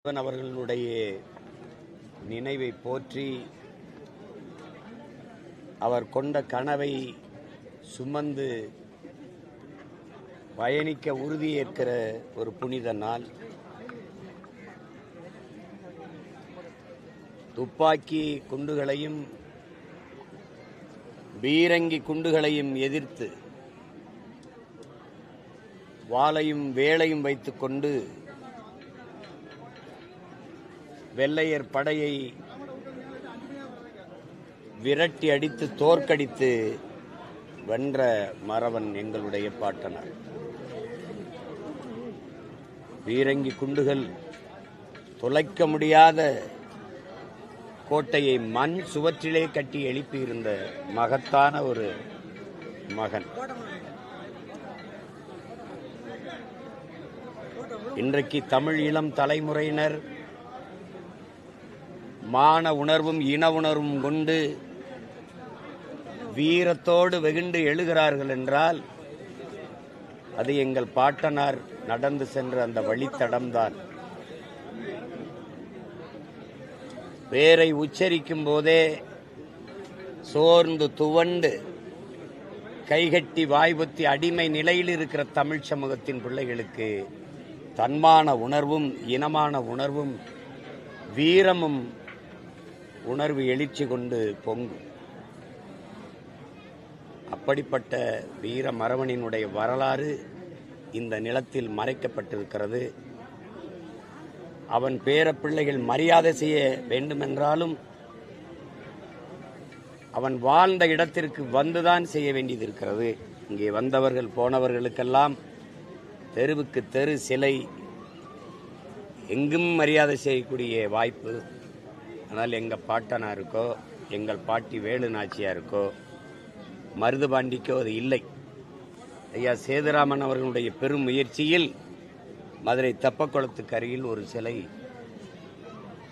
அவர்களுடைய நினைவை போற்றி அவர் கொண்ட கனவை சுமந்து பயணிக்க உறுதியேற்கிற ஒரு புனித நாள். துப்பாக்கி குண்டுகளையும் பீரங்கி குண்டுகளையும் எதிர்த்து வாளையும் வேளையும் வைத்துக்கொண்டு வெள்ளையர் படையை விரட்டி அடித்து தோற்கடித்து வென்ற மறவன் எங்களுடைய பாட்டனார். பீரங்கி குண்டுகள் தொலைக்க முடியாத கோட்டையை மண் சுவற்றிலே கட்டி எழுப்பியிருந்த மகத்தான ஒரு மகன். இன்றைக்கு தமிழ் இளம் தலைமுறையினர் மான உணர்வும் இன உணர்வும் கொண்டு வீரத்தோடு வெகுண்டு எழுகிறார்கள் என்றால் அது எங்கள் பாட்டனார் நடந்து சென்ற அந்த வழித்தடம்தான். பேரை உச்சரிக்கும் போதே சோர்ந்து துவண்டு கைகட்டி வாய்புத்தி அடிமை நிலையில் இருக்கிற தமிழ் சமூகத்தின் பிள்ளைகளுக்கு தன்மான உணர்வும் இனமான உணர்வும் வீரமும் உணர்வு எழுச்சி கொண்டு பொங்கும். அப்படிப்பட்ட வீர மறவனினுடைய வரலாறு இந்த நிலத்தில் மறைக்கப்பட்டிருக்கிறது. அவன் பேர பிள்ளைகள் மரியாதை செய்ய வேண்டுமென்றாலும் அவன் வாழ்ந்த இடத்திற்கு வந்துதான் செய்ய வேண்டியது இருக்கிறது. இங்கே வந்தவர்கள் போனவர்களுக்கெல்லாம் தெருவுக்கு தெரு சிலை, எங்கும் மரியாதை செய்யக்கூடிய வாய்ப்பு. ஆனால் எங்கள் பாட்டனாருக்கோ எங்கள் பாட்டி வேலு நாச்சியாருக்கோ மருதுபாண்டிக்கோ அது இல்லை. ஐயா சேதுராமன் அவர்களுடைய பெரும் முயற்சியில் மதுரை தெப்பக்குளத்துக்கு அருகில் ஒரு சிலை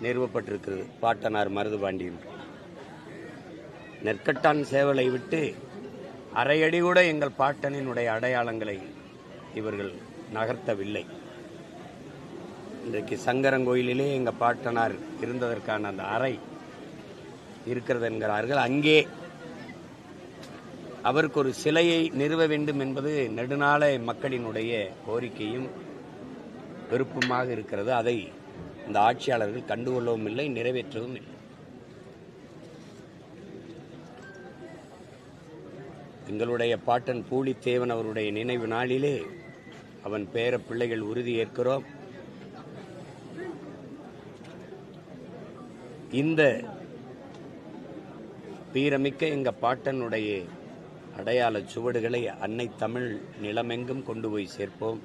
நிறுவப்பட்டிருக்கிறது. பாட்டனார் மருதுபாண்டி நெற்கட்டான் சேவலை விட்டு அரையடி கூட எங்கள் பாட்டனினுடைய அடையாளங்களை இவர்கள் நகர்த்தவில்லை. இன்றைக்கு சங்கரங்கோயிலிலே எங்கள் பாட்டனார் இருந்ததற்கான அந்த அறை இருக்கிறது என்கிறார்கள். அங்கே அவருக்கு ஒரு சிலையை நிறுவ வேண்டும் என்பது நெடுநாள மக்களினுடைய கோரிக்கையும் விருப்பமாக இருக்கிறது. அதை இந்த ஆட்சியாளர்கள் கண்டுகொள்ளவும் இல்லை, நிறைவேற்றவும் இல்லை. எங்களுடைய பாட்டன் பூலித்தேவன் அவருடைய நினைவு நாளிலே அவன் பேர பிள்ளைகள் உறுதியேற்கிறோம். இந்த வீரமிக்க எங்க பாட்டனுடைய அடையாள சுவடுகளை அன்னை தமிழ் நிலமெங்கும் கொண்டு போய் சேர்ப்போம்.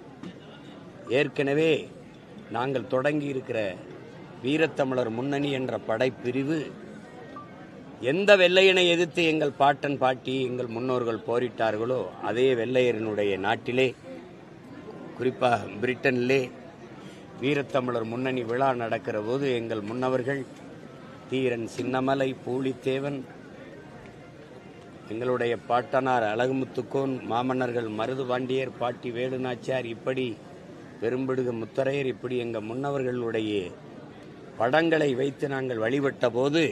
ஏற்கனவே நாங்கள் தொடங்கி இருக்கிற வீரத்தமிழர் முன்னணி என்ற படைப்பிரிவு எந்த வெள்ளையனை எதிர்த்து எங்கள் பாட்டன் பாட்டி எங்கள் முன்னோர்கள் போரிட்டார்களோ அதே வெள்ளையரினுடைய நாட்டிலே, குறிப்பாக பிரிட்டனிலே வீரத்தமிழர் முன்னணி விழா நடக்கிற போது எங்கள் முன்னவர்கள் தீரன் சின்னமலை, பூலித்தேவன், எங்களுடைய பாட்டனார் அழகுமுத்துக்கோன், மாமன்னர்கள் மருதுபாண்டியர், பாட்டி வேலுநாச்சியார், இப்படி பெரும்பிடுகு முத்தரையர், இப்படி எங்கள் முன்னவர்களுடைய படங்களை வைத்து நாங்கள் வழிபட்ட போது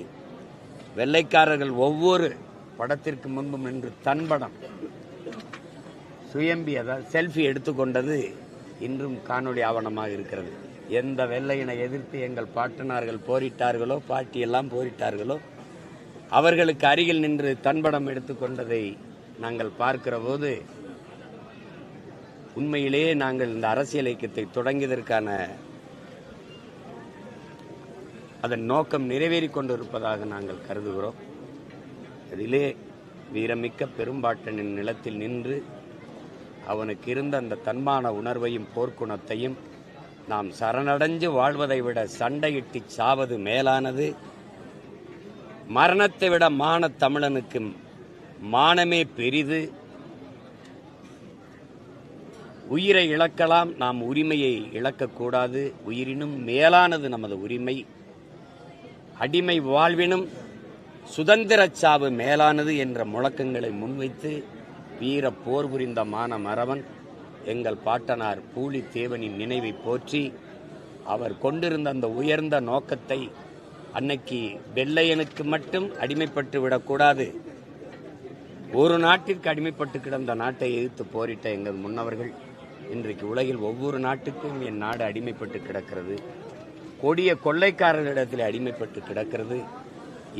வெள்ளைக்காரர்கள் ஒவ்வொரு படத்திற்கு முன்பும் நின்று தன் படம் சுயம்பி, அதாவது செல்ஃபி எடுத்துக்கொண்டது இன்றும் காணொலி ஆவணமாக இருக்கிறது. எந்த வெள்ளையினை எதிர்த்து எங்கள் பாட்டனார்கள் போரிட்டார்களோ, பாட்டியெல்லாம் போரிட்டார்களோ, அவர்களுக்கு அருகில் நின்று தன்படம் எடுத்துக்கொண்டதை நாங்கள் பார்க்கிற போது உண்மையிலேயே நாங்கள் இந்த அரசியல் இயக்கத்தை தொடங்கியதற்கான அதன் நோக்கம் நிறைவேறிக் கொண்டிருப்பதாக நாங்கள் கருதுகிறோம். அதிலே வீரமிக்க பெரும்பாட்டனின் நிலத்தில் நின்று அவனுக்கு இருந்த அந்த தன்மான உணர்வையும் போர்க்குணத்தையும் நாம் சரணடைஞ்சு வாழ்வதை விட சண்டையிட்டு சாவது மேலானது. மரணத்தை விட மான தமிழனுக்கு மானமே பெரிது. உயிரை இழக்கலாம், நாம் உரிமையை இழக்கக்கூடாது. உயிரினும் மேலானது நமது உரிமை. அடிமை வாழ்வினும் சுதந்திர சாவு மேலானது என்ற முழக்கங்களை முன்வைத்து வீர போர் புரிந்த மான மறவன் எங்கள் பாட்டனார் பூலித்தேவனின் நினைவை போற்றி அவர் கொண்டிருந்த அந்த உயர்ந்த நோக்கத்தை அன்னைக்கு வெள்ளையனுக்கு மட்டும் அடிமைப்பட்டு விடக்கூடாது, ஒரு நாட்டிற்கு அடிமைப்பட்டு கிடந்த நாட்டை எதிர்த்து போரிட்ட எங்கள் முன்னவர்கள் இன்றைக்கு உலகில் ஒவ்வொரு நாட்டுக்கும் என் நாடு அடிமைப்பட்டு கிடக்கிறது, கொடிய கொள்ளைக்காரர்களிடத்தில் அடிமைப்பட்டு கிடக்கிறது.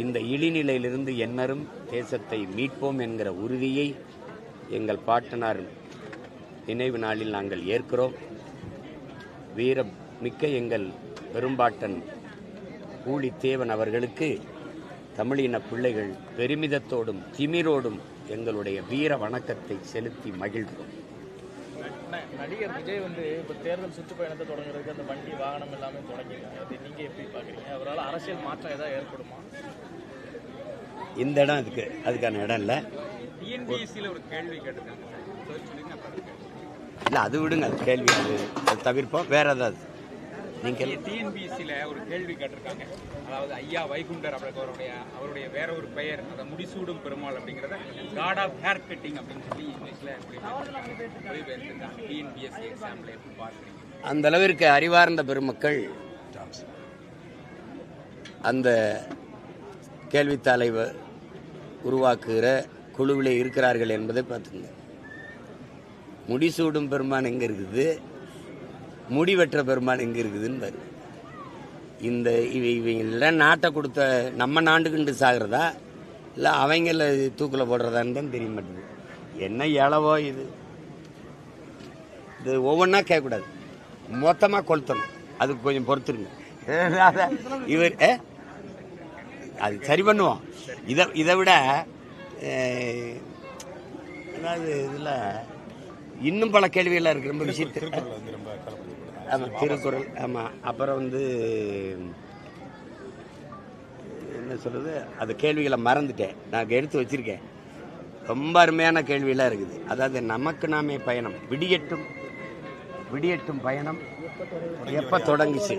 இந்த இழிநிலையிலிருந்து என்னரும் தேசத்தை மீட்போம் என்கிற உறுதியை எங்கள் பாட்டனார் நினைவு நாளில் நாங்கள் ஏற்கிறோம். வீர மிக்க எங்கள் பெரும்பாட்டன் பூலித்தேவன் அவர்களுக்கு தமிழின பிள்ளைகள் பெருமிதத்தோடும் திமிரோடும் எங்களுடைய வீர வணக்கத்தை செலுத்தி மகிழ்கிறோம். நடிகர் விஜய் இப்போ தேர்தல் சுற்றுப்பயணத்தை தொடங்குறதுக்கு அந்த வண்டி வாகனம் எல்லாமே தொடங்கிருக்காங்க. அதை நீங்க எப்படி பாக்குறீங்க? அவரால் அரசியல் மாற்றம் ஏதாவது ஏற்படுமா? இந்த இடம் அதுக்கான இடம் இல்லை. டிஎன்பிஎஸ்சியில் ஒரு கேள்வி கேட்டிருக்காங்க. இல்லை, அது விடுங்க, அது கேள்வி அது தவிர்ப்போம். வேற ஏதாவது நீங்கள் டிஎன்பிஎஸ்சியில் ஒரு கேள்வி கேட்டிருக்காங்க. அதாவது ஐயா வைகுண்டர் அவருடைய வேற ஒரு பெயர், அதை முடிசூடும் பெருமாள் அப்படிங்கிறத காட் ஆஃப் ஹேர் கட்டிங் அப்படின்னு சொல்லி இங்கிலீஷில் டிஎன்பிஎஸ்சி எக்ஸாம்பிள் எப்படி பார்க்குறீங்க? அந்த அளவிற்கு அறிவார்ந்த பெருமக்கள் அந்த கேள்வித்தாளை உருவாக்குகிற குழுவிலே இருக்கிறார்கள் என்பதை பார்த்துங்க. முடிசூடும் பெருமான் எங்கே இருக்குது, முடிவெற்ற பெருமான் எங்கே இருக்குதுன்னு பாரு. இந்த இவங்கள நாட்டை கொடுத்த நம்ம நாண்டுக்குண்டு சாகிறதா இல்லை அவங்கள தூக்கில் போடுறதான்னு தான் தெரிய மாட்டேங்குது. என்ன இளவோ இது ஒவ்வொன்றா கேட்கக்கூடாது, மொத்தமாக கொளுத்தணும். அதுக்கு கொஞ்சம் பொறுத்துருங்க. இவர் அது சரி பண்ணுவோம். இதை விட அதாவது இதில் இன்னும் பல கேள்விகள்லாம் இருக்கு. ரொம்ப விஷயத்து ஆமாம், திருக்குறள். ஆமாம், அப்புறம் என்ன சொல்கிறது, அது கேள்விகளை மறந்துட்டேன், நான் எடுத்து வச்சிருக்கேன். ரொம்ப அருமையான கேள்வியெல்லாம் இருக்குது. அதாவது நமக்கு நாமே பயணம், விடியட்டும் பயணம் எப்போ தொடங்குச்சு.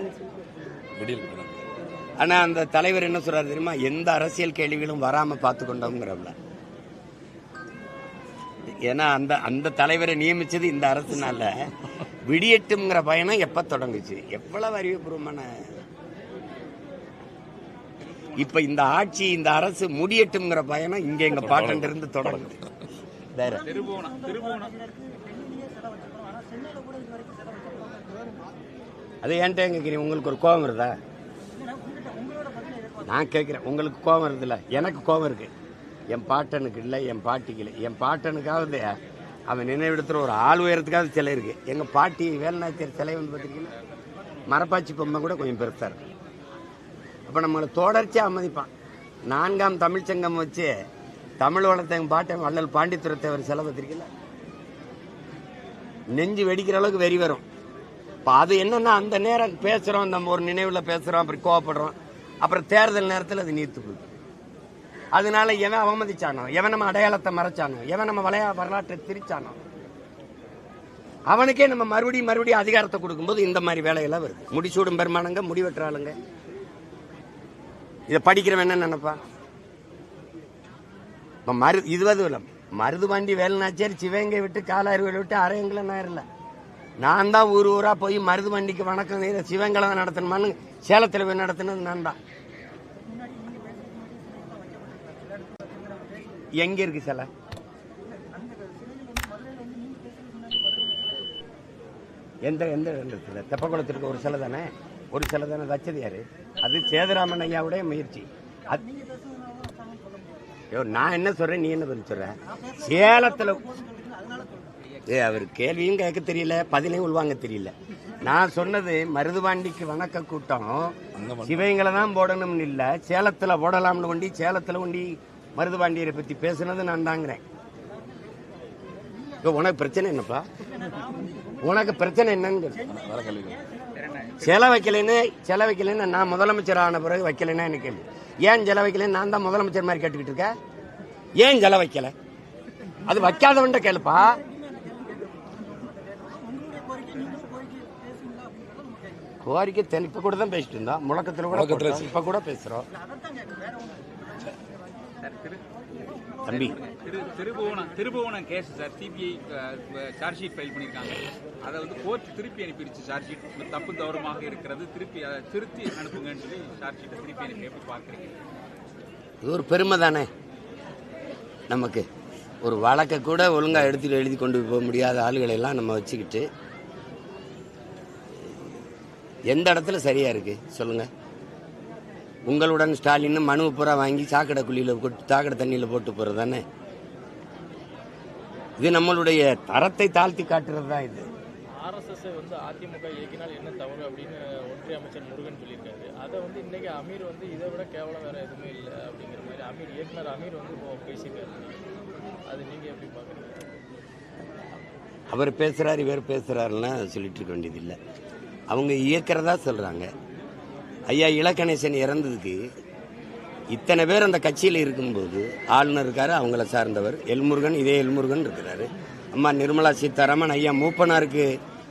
ஆனால் அந்த தலைவர் என்ன சொல்றாரு தெரியுமா? எந்த அரசியல் கேள்விகளும் வராமல் பார்த்து கொண்டோங்கிறவங்கள. ஏன்னா அந்த தலைவரை நியமிச்சது இந்த அரசுனால. விடியட்டும்ங்கிற பயணம் எப்ப தொடங்குச்சு? எவ்வளவு அறிவுபூர்வமான. இப்ப இந்த ஆட்சி, இந்த அரசு முடியட்டும்ங்கிற பயணம் இங்க எங்க பாட்டன் இருந்து தொடங்குது. வேற அது ஏன்ட்ட கேட்குறீங்க? உங்களுக்கு ஒரு கோபம் வருதா? நான் கேட்குறேன், உங்களுக்கு கோபம் வருதுல்ல? எனக்கு கோபம் இருக்கு. என் பாட்டனுக்கு இல்லை, என் பாட்டிக்கு இல்லை. என் பாட்டனுக்காவது அவன் நினைவிடத்துல ஒரு ஆள் உயரத்துக்காவது சிலை இருக்கு. எங்கள் பாட்டி வேலுநாச்சியார் சிலை பார்த்துருக்கீங்களா? மரப்பாச்சி பொம்மை கூட கொஞ்சம் பெருசாக இருக்கு. அப்போ நம்மளை தொடர்ச்சியாக அனுமதிப்பான். 4ஆம் தமிழ்ச்சங்கம் வச்சு தமிழ் வளர்த்த எங்கள் பாட்டன் வள்ளல் பாண்டித்துரத்தேவர் சிலை பார்த்துருக்கீங்களா? நெஞ்சு வெடிக்கிற அளவுக்கு வெறி வரும். இப்போ அது என்னன்னா, அந்த நேரம் பேசுகிறோம், நம்ம ஒரு நினைவில் பேசுகிறோம், அப்புறம் கோவப்படுறோம், அப்புறம் தேர்தல் நேரத்தில் அது நீர்த்து போகுது. அதனால எவன் அவமதிச்சானோ, எவன் நம்ம அடையாளத்தை மறைச்சானோ, எவன் நம்ம வரலாற்றை திரிச்சானோ, அவனுக்கே நம்ம மறுபடியும் அதிகாரத்தை கொடுக்கும்போது இந்த மாதிரி வேலையெல்லாம் வருது. முடிசூடும் பெருமானங்க, முடிவெற்றாளுங்க. இதை படிக்கிறவன் என்ன நினைப்பா? இதுவது இல்லை, மருதுபாண்டி வேலுநாச்சியார் சிவகங்கை விட்டு காலாறுகளை விட்டு அரையங்களை நேரில் நான் தான் ஊரா போய் மருதுபாண்டிக்கு வணக்கம் சிவகங்கை தான் நடத்தணுமான்னு சேலத்தில் போய் நடத்தினது நான் தான். எங்க இருக்கு சிலை? எந்த இடத்துல? தெப்பக்குளத்திற்கு ஒரு சிலை தானே, ஒரு சிலை தானே வச்சது யாரு? அது சேதுராமன் ஐயாவுடைய முயற்சி. நான் என்ன சொல்றேன், நீ என்ன பதில் சொல்ற? சேலத்துல அவர் கேள்வியும் கேட்க தெரியல, பதிலையும் உள்வாங்க தெரியல. நான் சொன்னது மருதுபாண்டிக்கு வணக்க கூட்டம் சிவகங்களை தான் போடணும்னு இல்லை, சேலத்துல போடலாம்னு கொண்டி சேலத்துல கொண்டி மருதுபாண்டியரை பத்தி பேசுனது நான் தாங்கிறேன். உனக்கு பிரச்சனை என்னப்பா? உனக்கு பிரச்சனை என்னன்னு சிலை வைக்கலன்னு நான் முதலமைச்சர் ஆன பிறகு வைக்கலன்னா என்ன கேள்வி? ஏன் சிலை வைக்கலன்னு நான் தான் முதலமைச்சர் மாதிரி கேட்டுக்கிட்டு இருக்கேன். ஏன் சிலை வைக்கல? அது வைக்காதவன்ட்ட கேளுப்பா. கோரிக்கை இப்ப கூட தான் பேசிட்டு இருந்தா, முழக்கத்துல கூட இப்ப கூட பேசுறோம். தம்பி. Thiruppuvanam case sir, CBI charge sheet file பண்ணியிருக்காங்க. அதை வந்து கோர்ட் திருப்பி அனுப்பிடுச்சு. சார்ஜ் ஷீட் தப்பு தவறுமாக இருக்கிறது, திருத்தி அனுப்புங்கன்னு சொல்லி சார்ஜ் ஷீட்டை திருப்பி அனுப்பி எப்படி பார்க்குறீங்க? இது ஒரு பெருமை தானே நமக்கு. ஒரு வழக்கை கூட ஒழுங்காக எழுதி கொண்டு போக முடியாத ஆளுகளை எல்லாம் நம்ம வச்சுக்கிட்டு எந்த இடத்துல சரியா இருக்கு சொல்லுங்க? உங்களுடன் ஸ்டாலின் மனு பூரா வாங்கி சாக்கடை சாக்கடை தண்ணியில் போட்டு போறது தானே. இது நம்மளுடைய தரத்தை தாழ்த்தி காட்டுறது தான். இது ஆர்எஸ்எஸ் வந்து அதிமுக இயக்கினால் என்ன தவறு அப்படின்னு ஒன்றிய அமைச்சர் முருகன் சொல்லியிருக்காரு. அதை வந்து இன்னைக்கு அமீர் வந்து இதை விட கேவலம் வேற எதுவுமே இல்லை அப்படிங்கிற மாதிரி இயக்குனர் அமீர் வந்து பேசியிருக்காரு. அது நீங்க எப்படி பாக்குறீங்க? அவர் பேசுறாரு இவர் பேசுறாருன்னா சொல்லிட்டு இருக்க வேண்டியதில்லை. அவங்க இயக்கிறதா சொல்றாங்க. ஐயா இலக்கணேசன் இறந்ததுக்கு இத்தனை பேர் அந்த கட்சியில் இருக்கும்போது ஆளுநர் இருக்காரு, அவங்கள சார்ந்தவர் எல்முருகன், இதே எல்முருகன் இருக்கிறாரு. அம்மா நிர்மலா சீதாராமன் ஐயா மூப்பனாருக்கு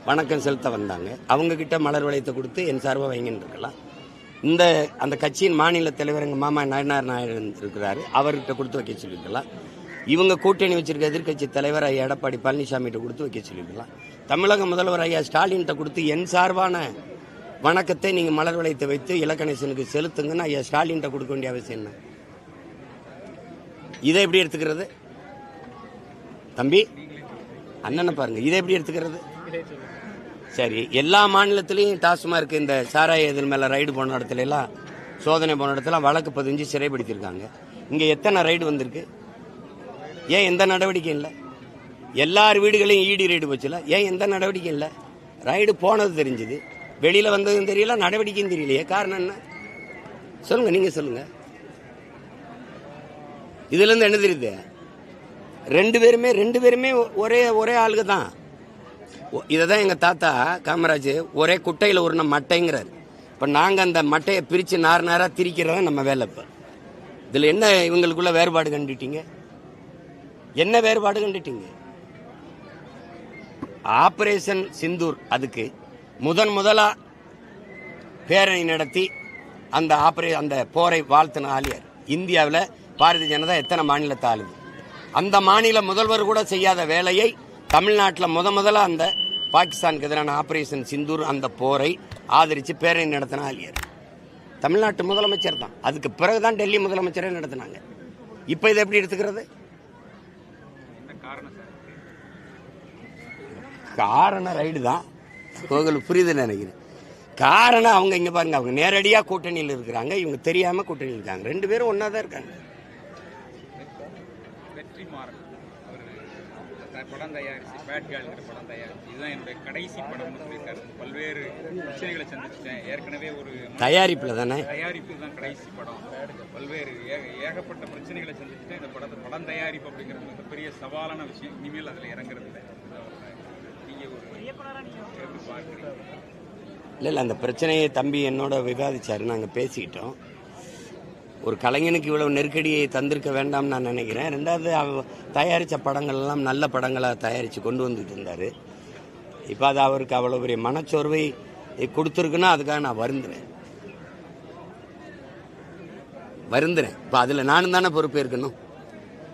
வணக்கம் செலுத்த வந்தாங்க. அவங்க கிட்ட மலர் வளையத்தை கொடுத்து என் சார்பாக வைங்கன்னு இருக்கலாம். அந்த கட்சியின் மாநில தலைவர் எங்கள் மாமா நயனார் நாயுடு இருக்கிறாரு, அவர்கிட்ட கொடுத்து வைக்க சொல்லியிருக்கலாம். இவங்க கூட்டணி வச்சிருக்க எதிர்கட்சி தலைவர் ஐயா எடப்பாடி பழனிசாமிகிட்ட கொடுத்து வைக்க சொல்லியிருக்கலாம். தமிழக முதல்வர் ஐயா ஸ்டாலின்கிட்ட கொடுத்து என் சார்பான வணக்கத்தை நீங்க மலர் வளையத்தை வைத்து இலக்கணேசனுக்கு செலுத்துங்கன்னு ஐயா ஸ்டாலின்கிட்ட கொடுக்க வேண்டிய அவசியம் என்ன? இதை எப்படி எடுத்துக்கிறது தம்பி? அண்ணனை பாருங்க, இதை எப்படி எடுத்துக்கிறது? சரி, எல்லா மாநிலத்திலையும் டாஸ்மார்க் இந்த சாராய இதில் மேல ரைடு போன இடத்துல எல்லாம், சோதனை போன இடத்துல வழக்கு பதிஞ்சு சிறைப்படுத்தியிருக்காங்க. இங்க எத்தனை ரைடு வந்திருக்கு? ஏன் எந்த நடவடிக்கை இல்லை? எல்லார் வீடுகளையும் ஈடி ரைடு போச்சுல, ஏன் எந்த நடவடிக்கை இல்லை? ரைடு போனது தெரிஞ்சது, வெளியில வந்ததும் தெரியல, நடவடிக்கையும் தெரியலையே. காரணம் என்ன சொல்லுங்க, நீங்க சொல்லுங்க. இதுல இருந்து என்ன தெரியுது? ரெண்டு பேருமே ஒரே ஆளுக தான். இததான் எங்க தாத்தா காமராஜ் ஒரே குட்டையில ஒரு மட்டைங்கிறாரு. இப்ப நாங்க அந்த மட்டையை பிரிச்சு நாரா திரிக்கிறத நம்ம வேலை. இப்ப இதுல என்ன இவங்களுக்குள்ள வேறுபாடு கண்டுட்டீங்க? என்ன வேறுபாடு கண்டுட்டீங்க? ஆபரேஷன் சிந்தூர் அதுக்கு முதலா பேரணி நடத்தி அந்த போரை வாழ்த்தின ஆளியார். இந்தியாவில் பாரதிய ஜனதா எத்தனை மாநிலத்தை ஆளுது? அந்த மாநில முதல்வர் கூட செய்யாத வேலையை தமிழ்நாட்டில் முதலா அந்த பாகிஸ்தானுக்கு எதிரான ஆபரேஷன் சிந்தூர் அந்த போரை ஆதரித்து பேரணி நடத்தின ஆளியார் தமிழ்நாட்டு முதலமைச்சர் தான். அதுக்கு பிறகுதான் டெல்லி முதலமைச்சரே நடத்தினாங்க. இப்ப இதை எப்படி எடுத்துக்கிறது? காரணம் ரைடு தான். உங்களுக்கு புரியுதுன்னு நினைக்கிறேன். காரணம் அவங்க இங்க பாருங்க, அவங்க நேரடியா கூட்டணியில் இருக்கிறாங்க, இவங்க தெரியாம கூட்டணியில் இருக்காங்க. ரெண்டு பேரும் ஒன்னா தான் இருக்காங்க. படம் தயாரிச்சு பேட்கால்ங்கிற படம் தயாரிச்சு இதுதான் என்னுடைய கடைசி படம்னு சொல்லியிருக்காரு. பல்வேறு பிரச்சனைகளை சந்திச்சிட்டேன். ஏற்கனவே ஒரு தயாரிப்புல தானே, தயாரிப்பு தான் கடைசி படம். பல்வேறு ஏகப்பட்ட பிரச்சனைகளை சந்திச்சுட்டேன். இந்த படம் தயாரிப்பு அப்படிங்கிறது மிகப்பெரிய சவாலான விஷயம். இனிமேல் அதுல இறங்குறது இல்லை. நீங்க ஒரு எப்படி பார்க்குறீங்க? இல்லை, அந்த பிரச்சனையை தம்பி என்னோட விவாதிச்சாரு, நாங்கள் பேசிக்கிட்டோம். ஒரு கலைஞனுக்கு இவ்வளவு நெருக்கடியை தந்திருக்க வேண்டாம்னு நான் நினைக்கிறேன். ரெண்டாவது தயாரித்த படங்கள் எல்லாம் நல்ல படங்களாக தயாரித்து கொண்டு வந்துட்டு இருந்தார். இப்போ அது அவருக்கு அவ்வளோ பெரிய மனச்சோர்வை கொடுத்துருக்குன்னா அதுக்காக நான் வருந்துறேன். இப்போ அதில் நானும் தானே பொறுப்பு இருக்கணும்.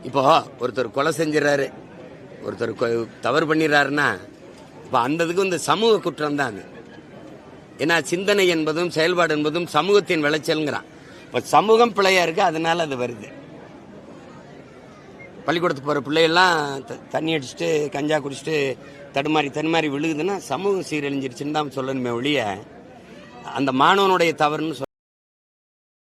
இப்போ ஒருத்தர் கொலை செஞ்சிடறாரு, ஒருத்தர் தவறு பண்ணிடுறாருன்னா இப்போ அந்ததுக்கு இந்த சமூக குற்றம் தான் அது. ஏன்னா சிந்தனை என்பதும் செயல்பாடு என்பதும் சமூகத்தின் விளைச்சல்ங்கிறான். இப்போ சமூகம் பிள்ளையா இருக்கு, அதனால அது வருது. பள்ளிக்கூடத்துக்கு போகிற பிள்ளையெல்லாம் தண்ணி அடிச்சுட்டு கஞ்சா குடிச்சிட்டு தடுமாறி விழுகுதுன்னா சமூகம் சீரழிஞ்சிருச்சுன்னு தான் சொல்லணுமே ஒழிய அந்த மாணவனுடைய தவறுன்னு